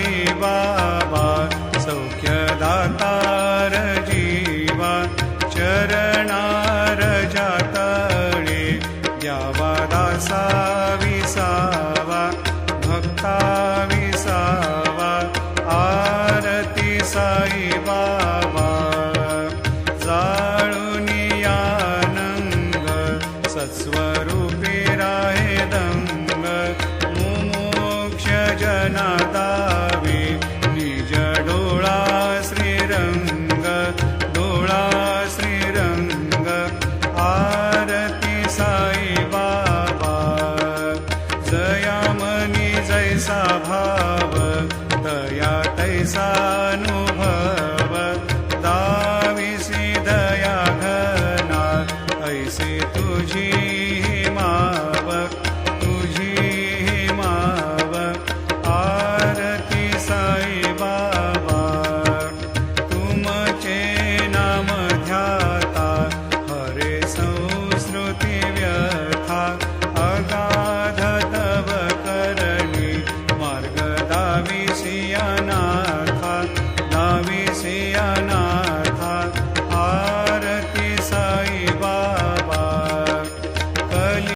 साई बाबा सौख्यदातार जीवा चरणार जातळे द्यावा दासा विसावा भक्ता विसावा आरती साई बाबा जाळूनी आनंद सत्स्वरूपी राहे दंग मुमोक्ष जना दावे निज डोळा श्रीरंग डोळा श्रीरंग आरती साई बाबा जयामनी जैसा भाव दया तैसा अनुभव दाविसी दया घना ऐसे तुझी माव तुझी माव आरती साई बाबा तुमचे नाम ध्याता हरे संस्कृती व्यथा अगाध तव करणी मार्ग दाविसी अनाथा दाविसी अनाथा